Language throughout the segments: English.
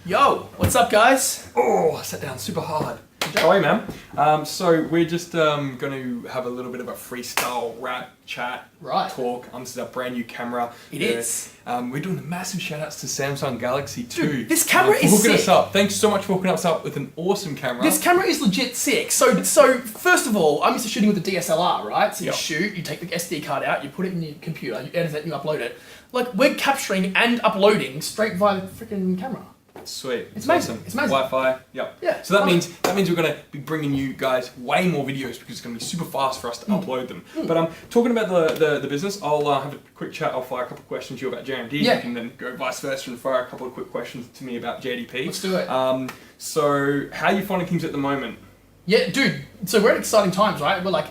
Yo, what's up, guys? Oh, I sat down super hard. How are you, man? So we're just going to have a little bit of a freestyle rap chat talk. This is our brand new camera. It is. We're doing massive shout outs to Samsung Galaxy 2. Dude, this camera is hooking sick. us up. Thanks so much for hooking us up with an awesome camera. This camera is legit sick. So first of all, I'm used to shooting with the DSLR, right? So you shoot, you take the SD card out, you put it in your computer, you edit it, and you upload it. Like, we're capturing and uploading straight via the freaking camera. Sweet. It's amazing. Awesome. It's amazing. Wi-Fi. Yep. Yeah. So that means we're going to be bringing you guys way more videos because it's going to be super fast for us to upload them. But talking about the business, I'll have a quick chat. I'll fire a couple of questions to you about JMD. Yeah. You can then go vice versa and fire a couple of quick questions to me about JDP. Let's do it. So how are you finding things at the moment? Yeah, dude. So we're at exciting times, right? We're like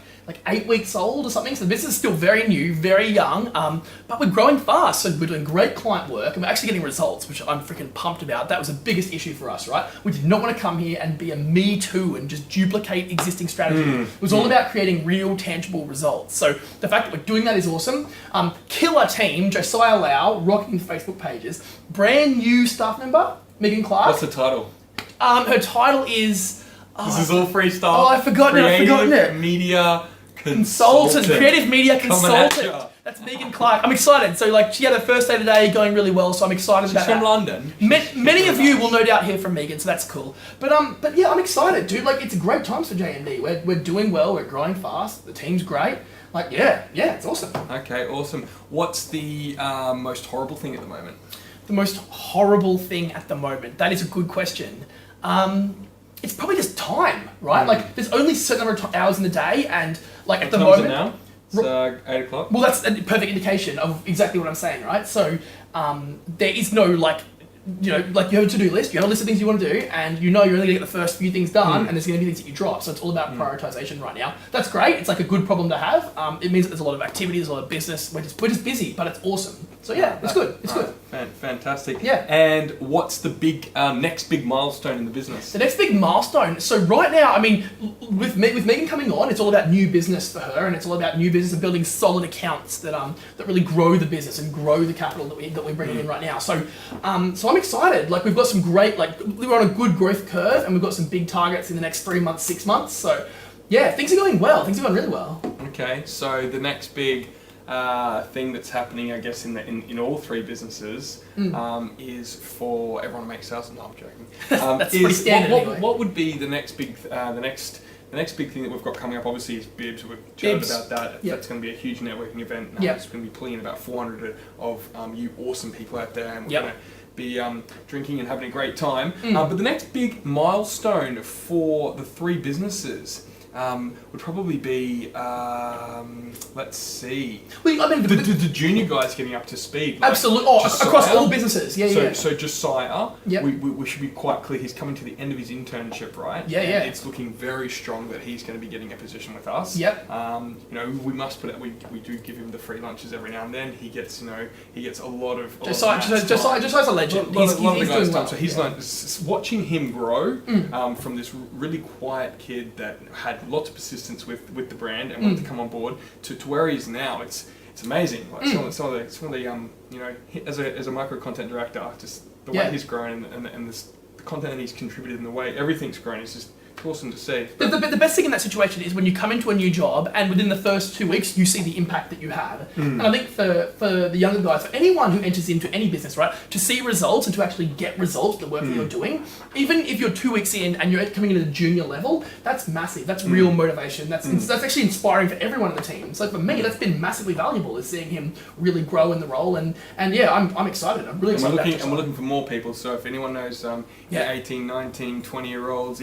8 weeks old or something. So the business is still very new, very young, but we're growing fast. So we're doing great client work and we're actually getting results, which I'm freaking pumped about. That was the biggest issue for us, right? We did not want to come here and be a me too and just duplicate existing strategy. It was all about creating real, tangible results. So the fact that we're doing that is awesome. Killer team, Josiah Lau, rocking the Facebook pages. Brand new staff member, Megan Clark. What's the title? Her title is... This is all freestyle. Oh, I've forgotten it. Media Consultant, creative media Coming consultant. That's Megan Clark. I'm excited. So, she had her first day today, going really well. So I'm excited about that. She's from London. Many of you will no doubt hear from Megan, so that's cool. But yeah, I'm excited, dude. It's great times for JMD. We're doing well. We're growing fast. The team's great. Yeah, it's awesome. Okay, awesome. What's the most horrible thing at the moment? The most horrible thing at the moment. That is a good question. It's probably just time, right? There's only a certain number of hours in the day, and at the moment. Now? It's 8 o'clock. Well, that's a perfect indication of exactly what I'm saying, right? So there is no you have a to-do list, you have a list of things you want to do, and you're only going to get the first few things done, and there's going to be things that you drop. So it's all about prioritization right now. That's great. It's a good problem to have. It means that there's a lot of activity, there's a lot of business. We're just busy, but it's awesome. So yeah, it's good. It's good. Fantastic. Yeah. And what's the big next big milestone in the business? The next big milestone. So right now, with Megan coming on, it's all about new business for her, and it's all about new business and building solid accounts that really grow the business and grow the capital that we're bringing in right now. So I'm excited. We've got some great, we're on a good growth curve, and we've got some big targets in the next 3 months, 6 months. So yeah, things are going well. Things are going really well. Okay, so the next big thing that's happening, I guess, in all three businesses is for everyone to make sales. No, I'm joking. That's pretty standard anyway. What would be the next big the next big thing that we've got coming up? Obviously, is Bibs. We've chatted about that. Yep. That's going to be a huge networking event. It's going to be pulling in about 400 of you awesome people out there, and we're going to be drinking and having a great time. But the next big milestone for the three businesses would probably be, let's see, the junior guys getting up to speed. Absolutely. Across all businesses. So Josiah, we should be quite clear, he's coming to the end of his internship, right? Yeah. It's looking very strong that he's going to be getting a position with us. Yep. We must put it, we do give him the free lunches every now and then. He gets a lot of... Josiah's a legend. He's doing well. So he's learned, watching him grow from this really quiet kid that had lots of persistence with the brand and wanted to come on board to where he is now. It's amazing. Some of the as a micro content director, just the way he's grown and the content that he's contributed and the way everything's grown is just awesome to see. The best thing in that situation is when you come into a new job and within the first 2 weeks you see the impact that you have. And I think for the younger guys, for anyone who enters into any business, right, to see results and to actually get results, the work that you're doing, even if you're 2 weeks in and you're coming in at a junior level, that's massive. That's real motivation. That's actually inspiring for everyone in the team. So for me, that's been massively valuable, is seeing him really grow in the role. And yeah, I'm excited. I'm really excited. And we're looking for more people. So if anyone knows 18, 19, 20-year-olds,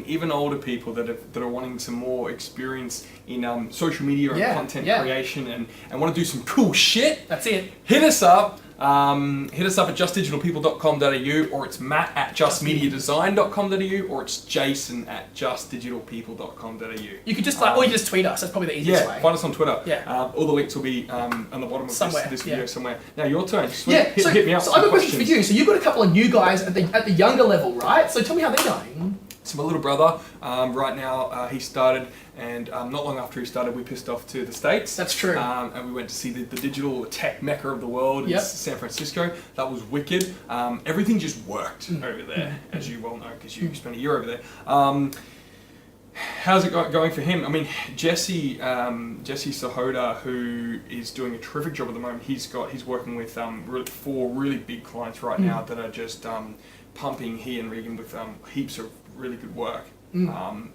even older people that are wanting some more experience in social media and content creation and want to do some cool shit, that's it. Hit us up. Hit us up at justdigitalpeople.com.au, or it's Matt at justmediadesign.com.au, or it's Jason at justdigitalpeople.com.au. You could just or you just tweet us. That's probably the easiest way. Find us on Twitter. Yeah. All the links will be on the bottom of this video somewhere. Now your turn. Hit me up. So I've got a question for you. So you've got a couple of new guys at the younger level, right? So tell me how they're going. So my little brother, right now, he started, and not long after he started, we pissed off to the States. That's true. And we went to see the digital tech mecca of the world in San Francisco. That was wicked. Everything just worked over there, as you well know, because you spent a year over there. How's it going for him? I mean, Jesse Sahoda, who is doing a terrific job at the moment. He's working with 4 really big clients right now that are just pumping he and Regan with heaps of really good work. Some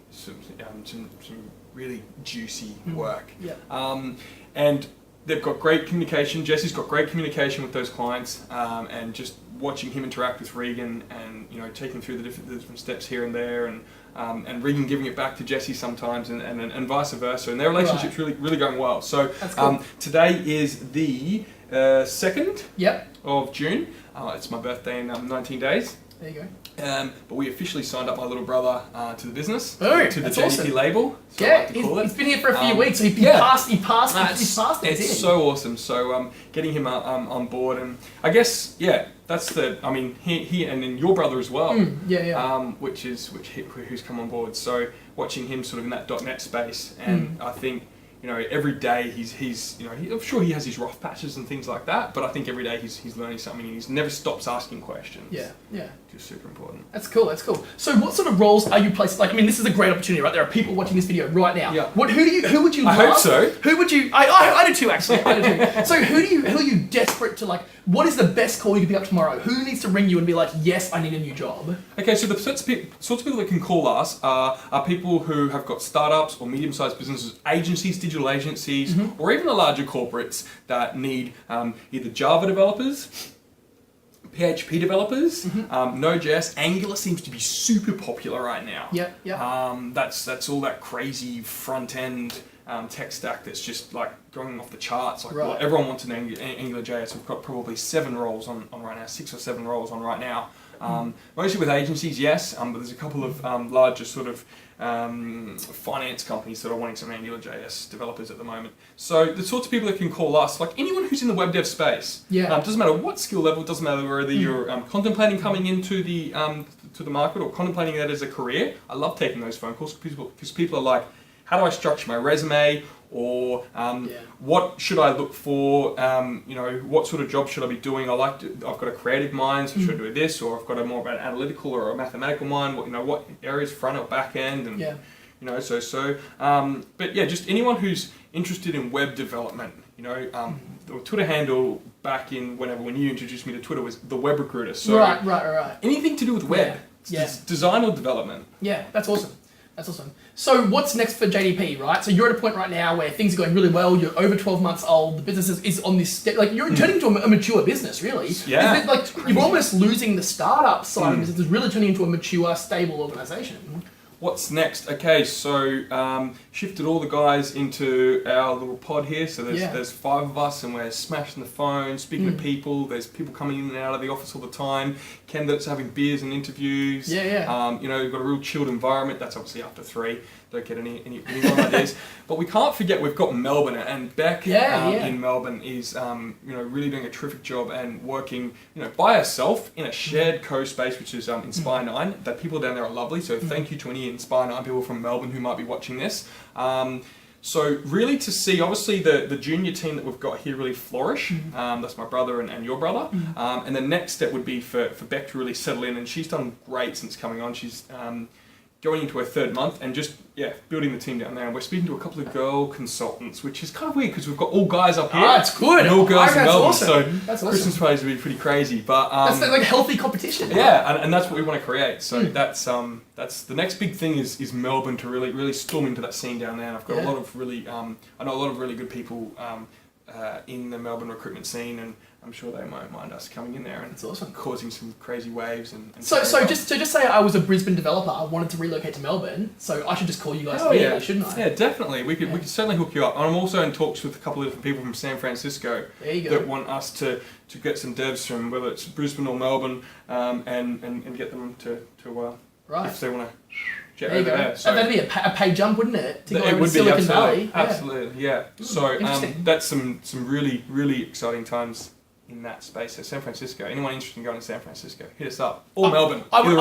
really juicy work. And they've got great communication. Jesse's got great communication with those clients, and just watching him interact with Regan, and taking through the different steps here and there, and Regan giving it back to Jesse sometimes, and vice versa, and their relationship's really going well. So cool. Today is the 2nd of June. It's my birthday in 19 days. There you go. But we officially signed up my little brother to the business, to the JDP awesome. label. So Yeah, I like to call he's been here for a few weeks, so he passed. It's so awesome. So getting him on board, and I guess that's the. I mean, he and then your brother as well. Who's come on board. So watching him sort of in that .NET space, and I think. Every day he's I'm sure he has his rough patches and things like that, but I think every day he's learning something, and he never stops asking questions. Yeah. Just super important. That's cool. So what sort of roles are you placed? Like, I mean, this is a great opportunity, right? There are people watching this video right now. Yeah. Who would you I love? hope so. Who would you? I do too, actually. I do too. So who are you desperate to, like? What is the best call you can pick up tomorrow? Who needs to ring you and be like, yes, I need a new job? Okay, so the sorts of people that can call us are people who have got startups or medium-sized businesses, agencies, digital agencies, or even the larger corporates that need either Java developers, PHP developers, Node.js. Angular seems to be super popular right now. That's all that crazy front-end tech stack that's just like going off the charts. Like everyone wants an AngularJS. We've got probably 7 roles on right now, 6 or 7 roles on right now. Mostly with agencies, yes, but there's a couple of larger sort of finance companies that are wanting some AngularJS developers at the moment. So the sorts of people that can call us, like anyone who's in the web dev space, doesn't matter what skill level, doesn't matter whether you're contemplating coming into the to the market or contemplating that as a career. I love taking those phone calls because people are like, how do I structure my resume? Or what should I look for? What sort of job should I be doing? I've got a creative mind, so should I do this? Or I've got a more of an analytical or a mathematical mind. What areas, front or back end, and But just anyone who's interested in web development. The Twitter handle back in when you introduced me to Twitter was the Web Recruiter. So right. anything to do with web, design or development. Yeah, that's awesome. So what's next for JDP, right? So you're at a point right now where things are going really well. You're over 12 months old. The business is on this step. Like, you're turning into a mature business, really. Yeah. You're almost losing the startup side of business. It's really turning into a mature, stable organization. What's next? Okay, so shifted all the guys into our little pod here. So there's 5 of us, and we're smashing the phone, speaking to people. There's people coming in and out of the office all the time. Candidates having beers and interviews. We've got a real chilled environment. That's obviously after 3. Don't get any more ideas. But we can't forget we've got Melbourne, and Beck in Melbourne is really doing a terrific job and working by herself in a shared co-space, which is Inspire 9. The people down there are lovely. So thank you to any Inspire 9 people from Melbourne who might be watching this. So really to see, obviously, the junior team that we've got here really flourish. That's my brother and your brother. And the next step would be for Beck to really settle in, and she's done great since coming on. She's going into her 3rd month and just building the team down there. And we're speaking to a couple of girl consultants, which is kind of weird because we've got all guys up here. That's good. And all girls in Melbourne. Awesome. So that's awesome. Christmas parties would be pretty crazy. But that's like healthy competition. Yeah, and that's what we want to create. So that's the next big thing is Melbourne, to really storm into that scene down there. And I've got a lot of really I know a lot of really good people in the Melbourne recruitment scene, and I'm sure they won't mind us coming in there and causing some crazy waves. So just say I was a Brisbane developer, I wanted to relocate to Melbourne, so I should just call you guys shouldn't I? Yeah, definitely. We could certainly hook you up. And I'm also in talks with a couple of different people from San Francisco that want us to get some devs from whether it's Brisbane or Melbourne, and get them to if they want to. There you go. There. So that'd be a pay jump, wouldn't it? To go it would Silicon be, Valley. Absolutely, yeah. So interesting. that's some really, really exciting times in that space. So San Francisco, anyone interested in going to San Francisco, hit us up. Or Melbourne. I either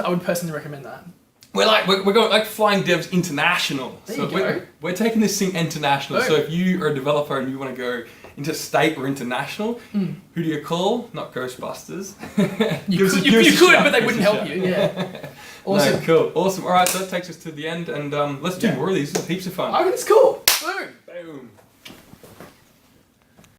would personally recommend that. we're going like flying devs international. There So you go. we're taking this thing international. Oh. So if you are a developer and you want to go interstate or international, who do you call? Not Ghostbusters. You could, but they wouldn't help you. Yeah. Awesome. No, cool. Awesome. All right, so that takes us to the end, and let's do more of these. This is heaps of fun. I think it's cool.